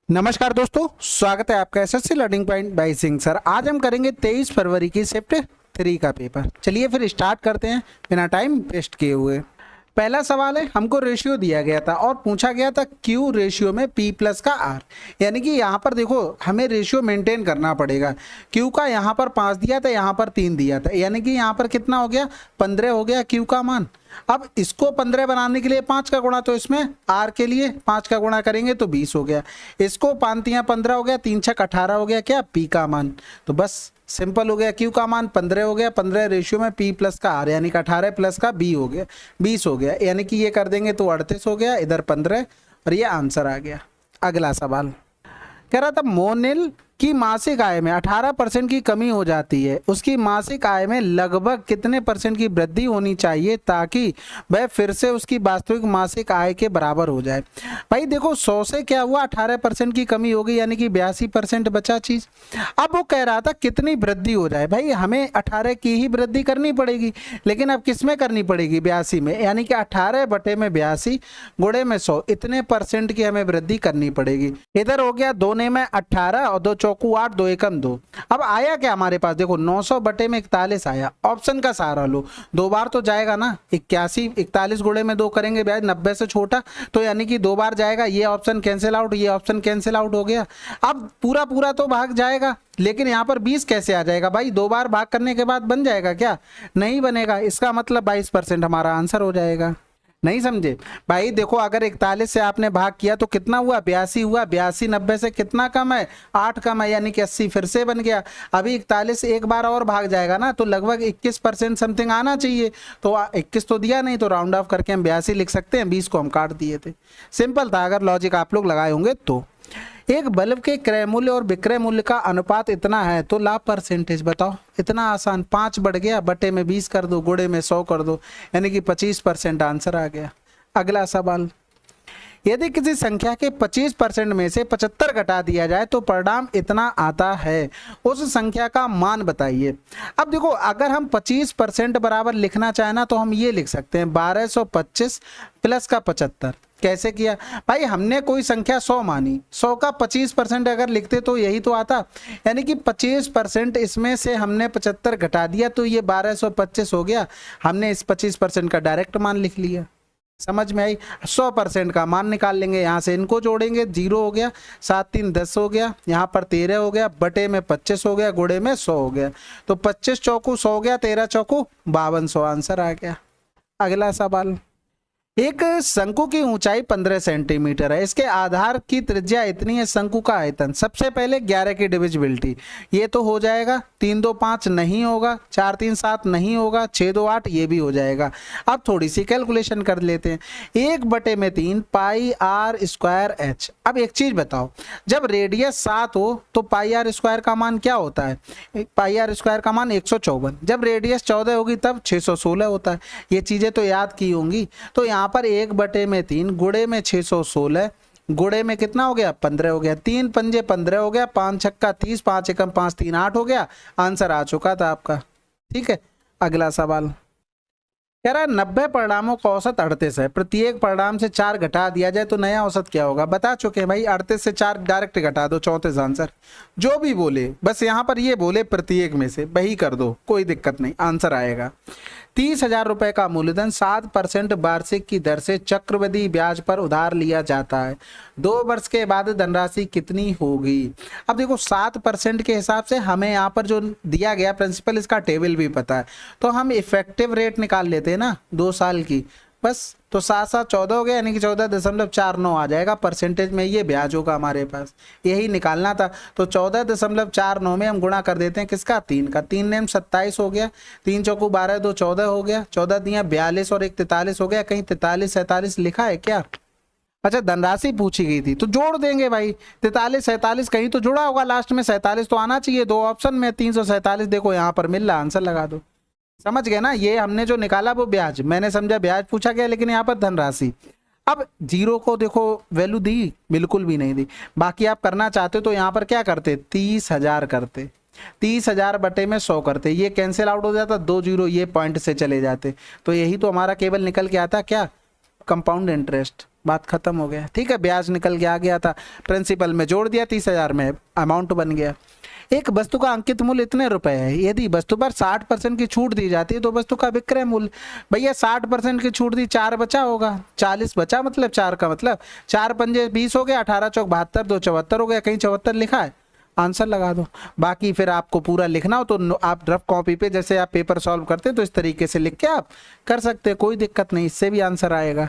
नमस्कार दोस्तों, स्वागत है आपका SSC learning point by Singh sir. आज हम करेंगे 23 फरवरी की शिफ्ट 3 का पेपर। चलिए फिर स्टार्ट करते हैं बिना टाइम वेस्ट किए हुए। पहला सवाल है, हमको रेशियो दिया गया था और पूछा गया था क्यू रेशियो में पी प्लस का आर, यानी कि यहाँ पर देखो हमें रेशियो मेंटेन करना पड़ेगा। क्यू का यहाँ पर 5 दिया था, यहाँ पर 3 दिया था, यानी कि यहाँ पर कितना हो गया 15 हो गया क्यू का मान। अब इसको 15 बनाने के लिए 5 का गुणा, तो इसमें आर के लिए 5 का गुणा करेंगे तो 20 हो गया। इसको 5 15 हो गया, 3 6 18 हो गया क्या पी का मान। तो बस सिंपल हो गया, क्यू का मान 15 हो गया, 15 रेशियो में पी प्लस का आर यानी कि 18 प्लस का बी हो गया 20 हो गया, यानी कि ये कर देंगे तो 38 हो गया, इधर 15 और ये आंसर आ गया। अगला सवाल कह रहा था मोनिल की मासिक आय में 18% की कमी हो जाती है, उसकी मासिक आय में लगभग कितने परसेंट की वृद्धि होनी चाहिए ताकि वह फिर से उसकी वास्तविक मासिक आय के बराबर हो जाए। भाई देखो 100 से क्या हुआ 18% की कमी हो गई, यानी कि 82% बचा चीज। अब वो कह रहा था कितनी वृद्धि हो जाए। भाई हमें 18 की ही वृद्धि करनी पड़ेगी, लेकिन अब किस में करनी पड़ेगी 82 में, यानी कि 18 बटे में 82 गुणे में 100, इतने परसेंट की हमें वृद्धि करनी पड़ेगी। इधर हो गया 2 ने में 18 और 2 चौकू 8, 2 एकम 2। अब आया क्या हमारे पास, देखो 900 बटे में 41 आया। ऑप्शन का सहारा लो, 2 बार तो जाएगा ना, 81 41 गुणे में 2 करेंगे ब्याज 90 से छोटा, तो यानी कि 2 बार जाएगा। ये ऑप्शन कैंसिल आउट, ये ऑप्शन कैंसिल आउट हो गया। अब पूरा पूरा तो भाग जाएगा, लेकिन यहाँ पर 20 कैसे आ जाएगा भाई, 2 बार भाग करने के बाद बन जाएगा क्या, नहीं बनेगा। इसका मतलब 22% हमारा आंसर हो जाएगा। नहीं समझे भाई, देखो अगर 41 से आपने भाग किया तो कितना हुआ 82 हुआ, 82 90 से कितना कम है 8 कम है, यानी कि 80 फिर से बन गया। अभी 41 से एक बार और भाग जाएगा ना, तो लगभग 21% समथिंग आना चाहिए। तो 21 तो दिया नहीं, तो राउंड ऑफ करके हम 82 लिख सकते हैं, 20 को हम काट दिए थे। सिंपल था, अगर लॉजिक आप लोग लगाए होंगे तो। एक बल्ब के क्रय मूल्य और विक्रय मूल्य का अनुपात इतना है तो लाभ परसेंटेज बताओ। इतना आसान, 5 बढ़ गया, बटे में 20 कर दो, गुणे में 100 कर दो, यानी कि 25% आंसर आ गया। अगला सवाल, यदि किसी संख्या के 25% में से 75 घटा दिया जाए तो परिणाम इतना आता है, उस संख्या का मान बताइए। अब देखो अगर हम 25% बराबर लिखना चाहें ना, तो हम ये लिख सकते हैं 1225 प्लस का 75। कैसे किया भाई, हमने कोई संख्या 100 मानी, 100 का 25% अगर लिखते तो यही तो आता, यानी कि 25% इसमें से हमने 75 घटा दिया तो ये 1225 हो गया। हमने इस 25% का डायरेक्ट मान लिख लिया। समझ में आई। 100% का मान निकाल लेंगे, यहाँ से इनको जोड़ेंगे, 0 हो गया, 7 3 10 हो गया, यहाँ पर 13 हो गया, बटे में 25 हो गया, गुणे में 100 हो गया, तो 25 चौकू 100 हो गया, 13 चौकू 5200 आंसर आ गया। अगला सवाल, एक शंकु की ऊंचाई 15 सेंटीमीटर है, इसके आधार की त्रिज्या इतनी है, शंकु का आयतन। सबसे पहले 11 की डिविजिबिलिटी, ये तो हो जाएगा, 3 2 5 नहीं होगा, 4 3 7 नहीं होगा, 6 2 8 ये भी हो जाएगा। अब थोड़ी सी कैलकुलेशन कर लेते हैं, 1 बटे में 3 पाई आर स्क्वायर एच। अब एक चीज बताओ, जब रेडियस 7 हो तो पाई आर स्क्वायर का मान क्या होता है, पाई आर स्क्वायर का मान 154। जब रेडियस 14 होगी तब 616 होता है। ये चीजें तो याद की होंगी। तो यहाँ पर 1 बटे में 3 गुणे में 616, गुणे में कितना हो गया 15 हो गया, 3 पंजे 15 हो गया, 5 छक्का 30, 5 एकम 5 3 8 हो गया, आंसर आ चुका था आपका। ठीक है, अगला सवाल कह रहा है 90 परिणामों का औसत 38 है, प्रत्येक परिणाम से 4 घटा दिया जाए तो नया औसत क्या होगा। बता चुके हैं भाई, 38 से 4 डायरेक्ट घटा दो, 34 आंसर। जो भी बोले बस यहाँ पर ये बोले प्रत्येक में से वही कर दो, कोई दिक्कत नहीं, आंसर आएगा। 30,000 रुपए का मूलधन 7% वार्षिक की दर से चक्रवृद्धि ब्याज पर उधार लिया जाता है, 2 वर्ष के बाद धनराशि कितनी होगी। अब देखो 7% के हिसाब से हमें यहाँ पर जो दिया गया प्रिंसिपल, इसका टेबल भी पता है, तो हम इफेक्टिव रेट निकाल लेते हैं ना 2 साल की, बस। तो 7 7 14 हो गया, यानी कि 14.49 आ जाएगा परसेंटेज में, ये ब्याज होगा हमारे पास, यही निकालना था। तो 14.49 में हम गुणा कर देते हैं किसका, 3 का, 3 ने 27 हो गया, 3 चौकू 12 2 14 हो गया, 14 दिया 42 और 1 43 हो गया। कहीं 43 47 लिखा है क्या, अच्छा धनराशि पूछी गई थी तो जोड़ देंगे भाई, 43 47 कहीं तो जुड़ा होगा, लास्ट में 47 तो आना चाहिए, 2 ऑप्शन में 347 देखो यहाँ पर मिल रहा, आंसर लगा दो। समझ गए ना, ये हमने जो निकाला वो ब्याज, मैंने समझा ब्याज पूछा गया, लेकिन यहाँ पर धनराशि। अब 0 को देखो वैल्यू दी, बिल्कुल भी नहीं दी। बाकी आप करना चाहते तो यहाँ पर क्या करते, 30,000 करते, 30,000 बटे में 100 करते, ये कैंसिल आउट हो जाता, 2 0 ये पॉइंट से चले जाते, तो यही तो हमारा केवल निकल के आता क्या, कंपाउंड इंटरेस्ट। बात खत्म हो गया। ठीक है, ब्याज निकल के आ गया था, प्रिंसिपल में जोड़ दिया, 30,000 में अमाउंट बन गया। एक वस्तु का अंकित मूल्य इतने रुपए है, यदि वस्तु पर 60% की छूट दी जाती है तो वस्तु का विक्रय मूल्य, भैया 60% की छूट दी, 4 बचा होगा, 40 बचा, मतलब 4 का मतलब 4 पंजे 20 हो गया, 18 चौक 72, 2 74 हो गया, कहीं 74 लिखा है, आंसर लगा दो। बाकी फिर आपको पूरा लिखना हो तो आप रफ कॉपी पे जैसे आप पेपर सॉल्व करते हैं तो इस तरीके से लिख के आप कर सकते हैं, कोई दिक्कत नहीं, इससे भी आंसर आएगा।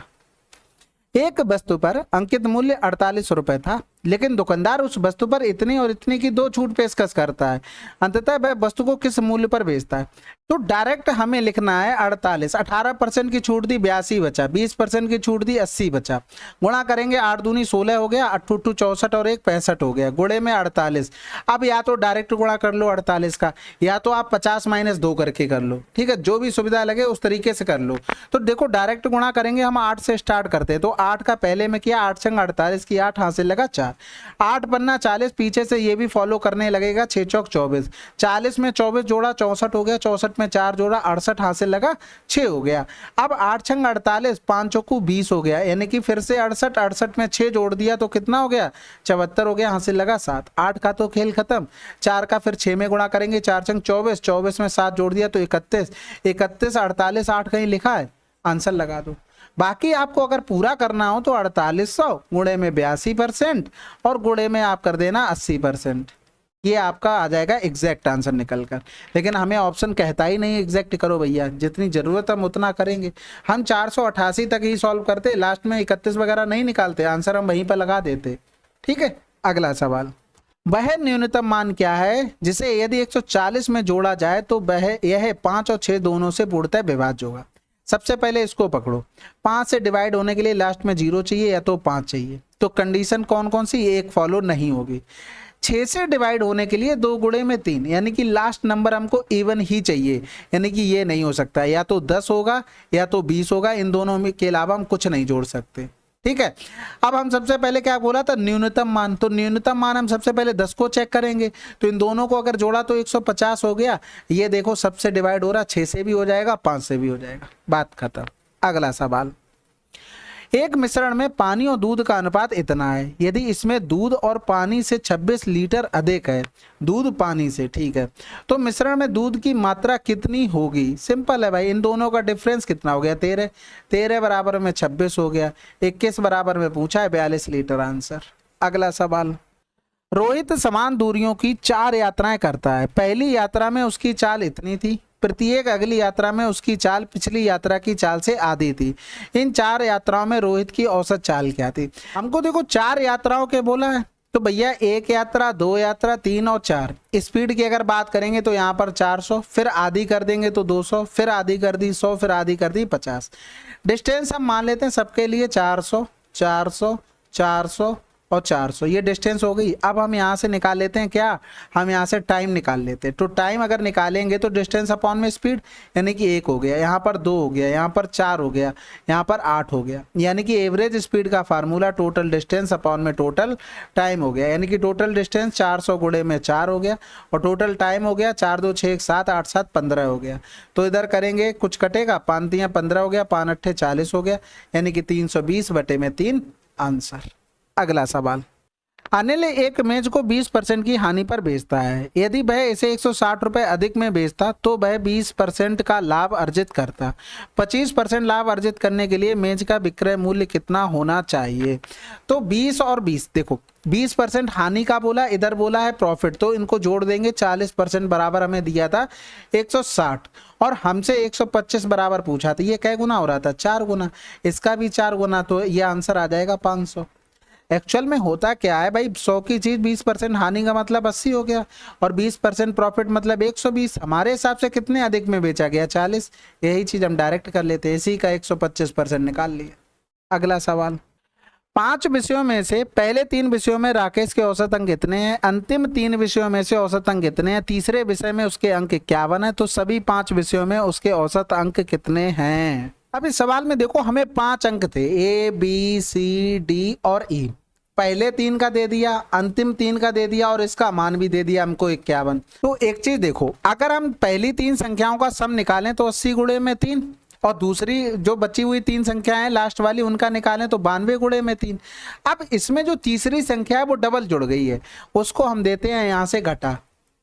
एक वस्तु पर अंकित मूल्य 48 रुपए था, लेकिन दुकानदार उस वस्तु पर इतनी और इतनी की 2 छूट पेशकश करता है, अंततः वह वस्तु को किस मूल्य पर बेचता है? तो डायरेक्ट हमें लिखना है 48, 18% की छूट दी 82 बचा, 20% की छूट दी 80 बचा, गुणा करेंगे 8 दूनी 16 हो गया, 8 2 64 और 1 65 हो गया, गुणे में 48। अब या तो डायरेक्ट गुणा कर लो 48 का, या तो आप 50 - 2 करके कर लो, ठीक है, जो भी सुविधा लगे उस तरीके से कर लो। तो देखो डायरेक्ट गुणा करेंगे हम 8 से स्टार्ट करते हैं, तो 8 का पहले में किया, 8 संग 48 की 8 हासिल लगा 4, 8 पन्ना 40, पीछे से ये भी फॉलो करने लगेगा, 6 चौक 24, 40 में 24 जोड़ा 64 हो गया, 64 में 4 जोड़ा 68 हासिल लगा 6 हो गया। अब 8 छंग 48, 5 चौकू 20 हो गया, यानी कि फिर से 68, 68 में 6 जोड़ दिया तो कितना हो गया, 74 हो गया, हासिल लगा 7। 8 का तो खेल खत्म, 4 का फिर 6 में गुणा करेंगे, 4 छंग 24, 24 में 7 जोड़ दिया तो 31, 31 48 8 कहीं लिखा है, आंसर लगा दो। बाकी आपको अगर पूरा करना हो तो 4800 गुणे में 82% और गुणे में आप कर देना 80%, ये आपका आ जाएगा एग्जैक्ट आंसर निकल कर। लेकिन हमें ऑप्शन कहता ही नहीं एग्जैक्ट करो भैया, जितनी जरूरत हम उतना करेंगे। हम 488 तक ही सॉल्व करते, लास्ट में 31 वगैरह नहीं निकालते, आंसर हम वहीं पर लगा देते। ठीक है, अगला सवाल, वह न्यूनतम मान क्या है जिसे यदि 140 में जोड़ा जाए तो वह यह 5 और 6 दोनों से पूर्णतः विभाज्य होगा। सबसे पहले इसको पकड़ो, 5 से डिवाइड होने के लिए लास्ट में 0 चाहिए या तो 5 चाहिए, तो कंडीशन कौन कौन सी, एक फॉलो नहीं होगी। 6 से डिवाइड होने के लिए 2 गुणे में 3, यानी कि लास्ट नंबर हमको इवन ही चाहिए, यानी कि ये नहीं हो सकता, या तो 10 होगा या तो 20 होगा, इन दोनों में के अलावा हम कुछ नहीं जोड़ सकते। ठीक है, अब हम सबसे पहले क्या बोला था, न्यूनतम मान, तो न्यूनतम मान हम सबसे पहले 10 को चेक करेंगे, तो इन दोनों को अगर जोड़ा तो 150 हो गया, ये देखो सबसे डिवाइड हो रहा, 6 से भी हो जाएगा 5 से भी हो जाएगा, बात खत्म। अगला सवाल, एक मिश्रण में पानी और दूध का अनुपात इतना है, यदि इसमें दूध और पानी से 26 लीटर अधिक है, दूध पानी से, ठीक है, तो मिश्रण में दूध की मात्रा कितनी होगी? सिंपल है भाई, इन दोनों का डिफरेंस कितना हो गया, 13, 13 बराबर में 26 हो गया, 21 बराबर में पूछा है 42 लीटर, आंसर। अगला सवाल, रोहित समान दूरियों की 4 यात्राएं करता है, पहली यात्रा में उसकी चाल इतनी थी, प्रत्येक अगली यात्रा में उसकी चाल पिछली यात्रा की चाल से आधी थी, इन 4 यात्राओं में रोहित की औसत चाल क्या थी? हमको देखो 4 यात्राओं के बोला है, तो भैया 1 यात्रा, 2 यात्रा, 3 और 4, स्पीड की अगर बात करेंगे तो यहाँ पर 400, फिर आधी कर देंगे तो 200, फिर आधी कर दी 100, फिर आधी कर दी 50। डिस्टेंस हम मान लेते हैं सबके लिए 400, 400, 400 और 400, ये डिस्टेंस हो गई। अब हम यहाँ से निकाल लेते हैं क्या, हम यहाँ से टाइम निकाल लेते हैं, तो टाइम अगर निकालेंगे तो डिस्टेंस अपॉन में स्पीड, यानी कि 1 हो गया, यहाँ पर 2 हो गया, यहाँ पर 4 हो गया, यहाँ पर 8 हो गया, यानी कि एवरेज स्पीड का फार्मूला टोटल डिस्टेंस अपॉन में टोटल टाइम हो गया, यानी कि टोटल डिस्टेंस 400 गुणे में 4 हो गया और टोटल टाइम हो गया 4 2 6 7 8 7 15 हो गया। तो इधर करेंगे, कुछ कटेगा, 5 3 15 हो गया, 5 8 40 हो गया, यानी कि 320/3 आंसर। अगला सवाल, अनिल एक मेज को 20% की हानि पर बेचता है, यदि वह इसे 160 रुपए अधिक में बेचता तो वह 20% का लाभ अर्जित करता, 25% लाभ अर्जित करने के लिए मेज का विक्रय मूल्य कितना होना चाहिए? तो 20 और 20, देखो 20% हानि का बोला, इधर बोला है प्रॉफिट, तो इनको जोड़ देंगे, 40% बराबर हमें दिया था 160 और हमसे 125 बराबर पूछा था, ये कै गुना हो रहा था, 4 गुना, इसका भी 4 गुना, तो ये आंसर आ जाएगा 500। एक्चुअल में होता क्या है भाई, 100 की चीज 20% हानि का मतलब 80 हो गया और 20% प्रॉफिट मतलब 120, हमारे हिसाब से कितने अधिक में बेचा गया, 40, यही चीज हम डायरेक्ट कर लेते हैं, इसी का 125% निकाल लिया। अगला सवाल, 5 विषयों में से पहले 3 विषयों में राकेश के औसत अंक कितने हैं, अंतिम 3 विषयों में से औसत अंक कितने हैं, तीसरे विषय में उसके अंक 51 है, तो सभी 5 विषयों में उसके औसत अंक कितने हैं? अब इस सवाल में देखो हमें 5 अंक थे, A B C D और E, पहले 3 का दे दिया, अंतिम 3 का दे दिया और इसका मान भी दे दिया हमको 51। तो एक चीज देखो, अगर हम पहली 3 संख्याओं का सम निकालें तो 80 गुणे में 3 और दूसरी जो बची हुई 3 संख्याएं हैं लास्ट वाली उनका निकालें तो 92 गुणे में 3। अब इसमें जो तीसरी संख्या है वो डबल जुड़ गई है, उसको हम देते हैं यहाँ से घटा,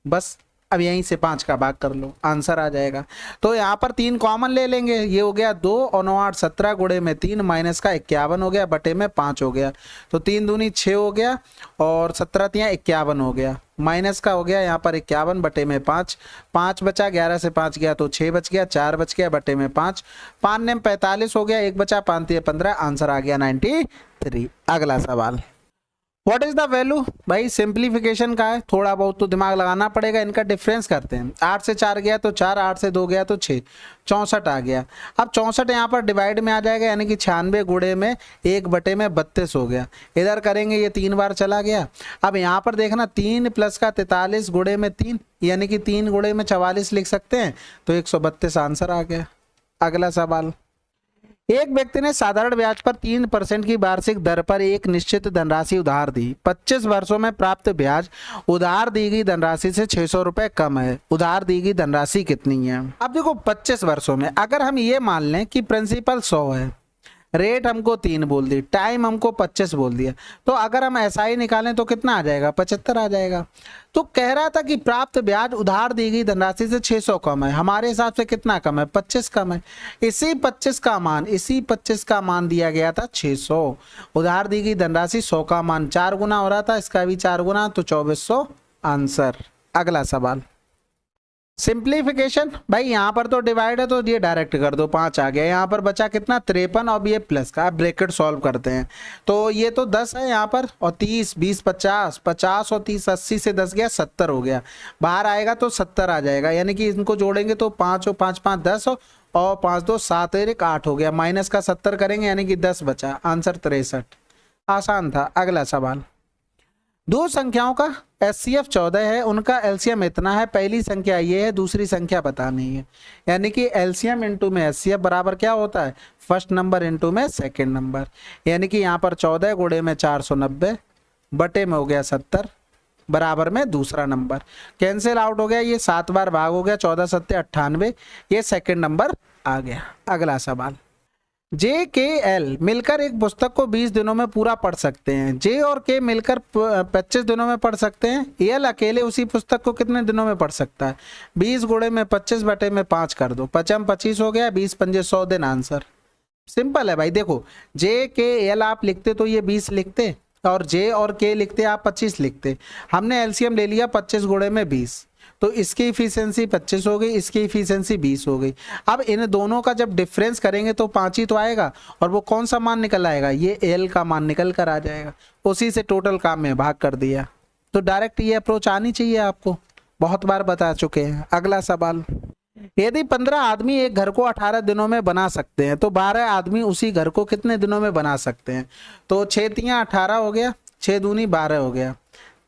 बस अब यहीं से 5 का भाग कर लो, आंसर आ जाएगा। तो यहाँ पर 3 कॉमन ले लेंगे, ये हो गया 2 और 9 8 17 गुणे में 3 माइनस का 51 हो गया बटे में 5 हो गया, तो 3 दूनी 6 हो गया और 17 तियां 51 हो गया, माइनस का हो गया यहाँ पर 51 बटे में 5, 5 बचा, 11 से 5 गया तो 6 बच गया, 4 बच गया बटे में 5, 5 ने 45 हो गया, 1 बचा, 5 तियां 15, आंसर आ गया 93। अगला सवाल, व्हाट इज द वैल्यू, भाई सिंप्लीफिकेशन का है, थोड़ा बहुत तो दिमाग लगाना पड़ेगा, इनका डिफरेंस करते हैं। 8 से 4 गया तो 4, 8 से 2 गया तो 6, 64 आ गया। अब 64 यहाँ पर डिवाइड में आ जाएगा, यानी कि 96 गुणे में 1 बटे में 32 हो गया। इधर करेंगे ये 3 बार चला गया। अब यहाँ पर देखना 3 प्लस का 43 गुणे में 3, यानी कि 3 गुणे में 44 लिख सकते हैं, तो 132 आंसर आ गया। अगला सवाल, एक व्यक्ति ने साधारण ब्याज पर 3% की वार्षिक दर पर एक निश्चित धनराशि उधार दी। 25 वर्षों में प्राप्त ब्याज उधार दी गई धनराशि से 600 रुपए कम है। उधार दी गई धनराशि कितनी है? अब देखो 25 वर्षों में अगर हम ये मान लें कि प्रिंसिपल 100 है, रेट हमको 3 बोल दी, टाइम हमको 25 बोल दिया, तो अगर हम SI निकालें तो कितना आ जाएगा? 75 आ जाएगा। तो कह रहा था कि प्राप्त ब्याज उधार दी गई धनराशि से 600 कम है, हमारे हिसाब से कितना कम है? 25 कम है। इसी 25 का मान दिया गया था 600, उधार दी गई धनराशि 100 का मान 4 गुना हो रहा था, इसका भी 4 गुना, तो 2400 आंसर। अगला सवाल, सिंप्लीफिकेशन, भाई यहाँ पर तो डिवाइड है तो ये डायरेक्ट कर दो, 5 आ गया। यहाँ पर बचा कितना? 53 और ये प्लस का, आप ब्रैकेट सॉल्व करते हैं तो ये तो 10 है यहाँ पर, और 30 20 50, 50 और 30 80 से 10 गया 70 हो गया, बाहर आएगा तो 70 आ जाएगा, यानी कि इनको जोड़ेंगे तो 5 और 5 5 10 और 5 2 7 1 8 हो गया, माइनस का 70 करेंगे यानी कि 10 बचा, आंसर 63। आसान था। अगला सवाल, दो संख्याओं का HCF 14 है, उनका एलसीएम इतना है, पहली संख्या ये है, दूसरी संख्या बतानी है, यानी कि एलसीएम इंटू में HCF बराबर क्या होता है? फर्स्ट नंबर इंटू में सेकंड नंबर, यानी कि यहाँ पर 14 गुणे में 490 बटे में हो गया 70 बराबर में दूसरा नंबर, कैंसिल आउट हो गया, ये 7 बार भाग हो गया, 14 7 98, ये सेकंड नंबर आ गया। अगला सवाल, JKL मिलकर एक पुस्तक को 20 दिनों में पूरा पढ़ सकते हैं, J और K मिलकर 25 दिनों में पढ़ सकते हैं, L अकेले उसी पुस्तक को कितने दिनों में पढ़ सकता है? 20 गुणे में 25 बटे में 5 कर दो, 5 25 हो गया, 20 पंजे 100 दिन, आंसर सिंपल है भाई। देखो JKL आप लिखते तो ये 20 लिखते, और J और K लिखते आप 25 लिखते, हमने एलसीएम ले लिया 25 गुणे में 20, तो इसकी इफिशियंसी 25 हो गई, इसकी इफिशियंसी 20 हो गई। अब इन दोनों का जब डिफरेंस करेंगे तो 5 ही तो आएगा, और वो कौन सा मान निकल आएगा? ये L का मान निकल कर आ जाएगा, उसी से टोटल काम में भाग कर दिया। तो डायरेक्ट ये अप्रोच आनी चाहिए आपको, बहुत बार बता चुके हैं। अगला सवाल, यदि 15 आदमी एक घर को 18 दिनों में बना सकते हैं तो 12 आदमी उसी घर को कितने दिनों में बना सकते हैं? तो 6 तियां 18 हो गया, 6 दूनी 12 हो गया,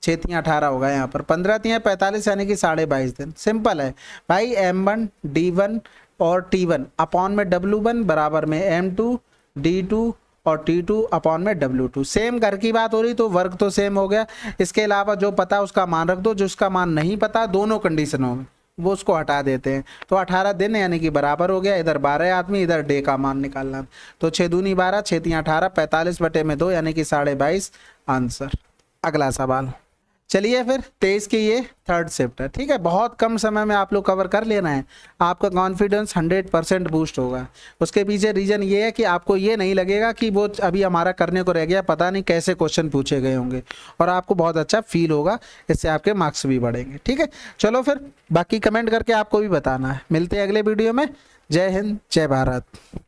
6 तियां 18 होगा, यहाँ पर 15 तियां 45 यानी कि 22.5 दिन। सिंपल है भाई, M1 D1 और T1 अपॉन में W1 बराबर में M2 D2 और T2 अपॉन में W2। सेम घर की बात हो रही तो वर्ग तो सेम हो गया, इसके अलावा जो पता उसका मान रख दो, जिसका मान नहीं पता दोनों कंडीशनों में वो उसको हटा देते हैं। तो 18 दिन यानी कि बराबर हो गया, इधर 12 आदमी, इधर डे का मान निकालना, तो 6 दूनी 12, 6 तियां 18, 45 बटे में 2 यानी कि 22.5 आंसर। अगला सवाल, चलिए फिर 23 की ये थर्ड शिफ्ट है, ठीक है, बहुत कम समय में आप लोग कवर कर लेना है, आपका कॉन्फिडेंस 100% बूस्ट होगा। उसके पीछे रीजन ये है कि आपको ये नहीं लगेगा कि वो अभी हमारा करने को रह गया, पता नहीं कैसे क्वेश्चन पूछे गए होंगे, और आपको बहुत अच्छा फील होगा, इससे आपके मार्क्स भी बढ़ेंगे। ठीक है, चलो फिर बाकी कमेंट करके आपको भी बताना है। मिलते हैं अगले वीडियो में। जय हिंद, जय भारत।